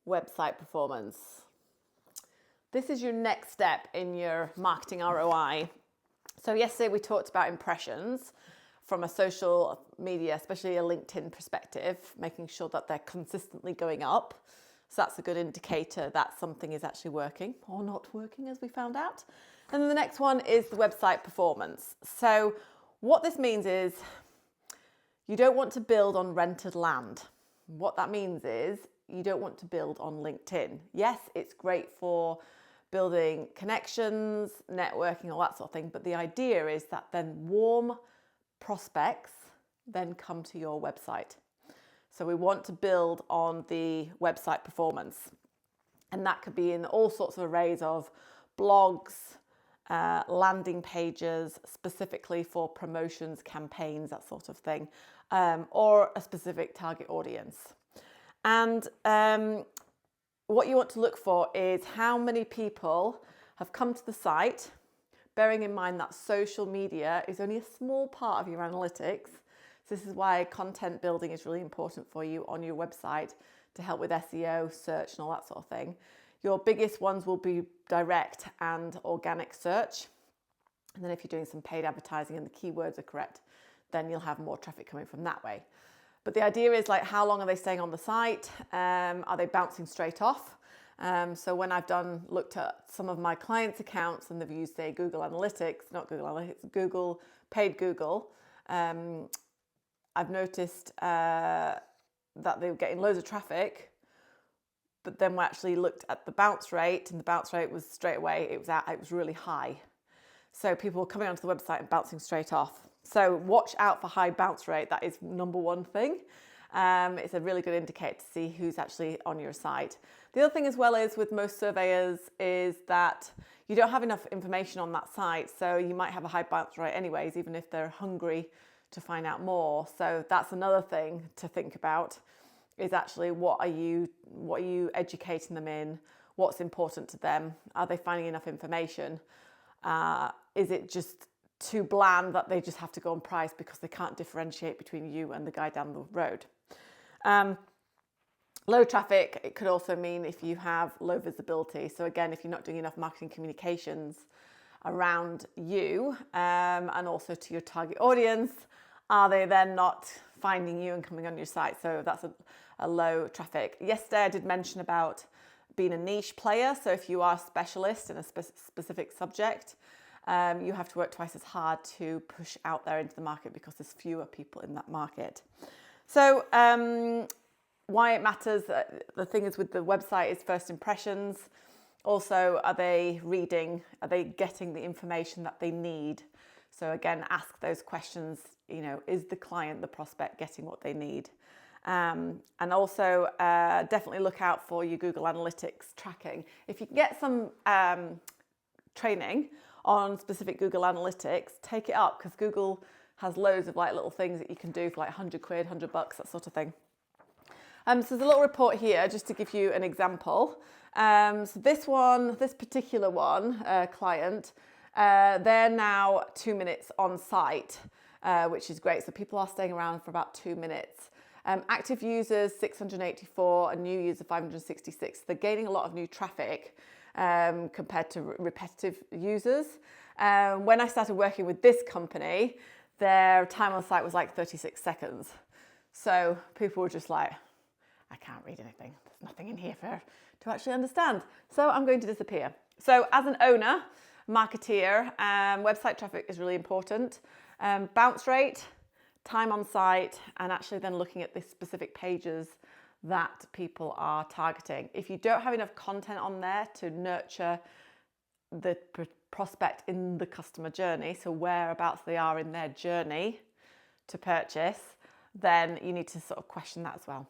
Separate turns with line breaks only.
website performance. This is your next step in your marketing ROI. So yesterday we talked about impressions from a social media, especially a LinkedIn perspective, making sure that they're consistently going up. So that's a good indicator that something is actually working or not working, as we found out. And then the next one is the website performance. So what this means is you don't want to build on rented land. What that means is you don't want to build on LinkedIn. Yes, it's great for building connections, networking, all that sort of thing. But the idea is that then warm prospects then come to your website. So we want to build on the website performance. And that could be in all sorts of arrays of blogs, landing pages, specifically for promotions, campaigns, that sort of thing, or a specific target audience. And what you want to look for is how many people have come to the site, bearing in mind that social media is only a small part of your analytics. So this is why content building is really important for you on your website to help with SEO, search, and all that sort of thing. Your biggest ones will be direct and organic search. And then if you're doing some paid advertising and the keywords are correct, then you'll have more traffic coming from that way. But the idea is like, how long are they staying on the site? Are they bouncing straight off? So when I've looked at some of my clients' accounts and they've used, say, Google Analytics, not Google Analytics, Google, paid Google, I've noticed that they were getting loads of traffic, but then we actually looked at the bounce rate, and the bounce rate was straight away, it was really high. So people were coming onto the website and bouncing straight off. So watch out for high bounce rate. That is number one thing. It's a really good indicator to see who's actually on your site. The other thing as well is with most surveyors is that you don't have enough information on that site. So you might have a high bounce rate anyways, even if they're hungry to find out more. So that's another thing to think about, is actually what are you educating them in? What's important to them? Are they finding enough information? Is it just too bland that they just have to go on price because they can't differentiate between you and the guy down the road? Low traffic, it could also mean if you have low visibility. So again, if you're not doing enough marketing communications around you and also to your target audience, are they then not finding you and coming on your site? So that's a low traffic. Yesterday I did mention about being a niche player. So if you are a specialist in a specific subject, you have to work twice as hard to push out there into the market because there's fewer people in that market. So why it matters, the thing is with the website is first impressions. Also, are they getting the information that they need? So again, ask those questions, is the client, the prospect, getting what they need? And also definitely look out for your Google Analytics tracking. If you can get some training on specific Google Analytics, take it up, because Google has loads of like little things that you can do for like 100 quid, $100, that sort of thing. So there's a little report here just to give you an example. So this particular one, client, they're now 2 minutes on site, which is great. So people are staying around for about 2 minutes. Active users, 684, and new users, 566. They're gaining a lot of new traffic compared to repetitive users. When I started working with this company, their time on site was like 36 seconds. So people were just like, I can't read anything. There's nothing in here to actually understand. So I'm going to disappear. So as an owner, marketeer, website traffic is really important. Bounce rate, time on site, and actually then looking at the specific pages that people are targeting. If you don't have enough content on there to nurture the prospect in the customer journey, so whereabouts they are in their journey to purchase, then you need to sort of question that as well.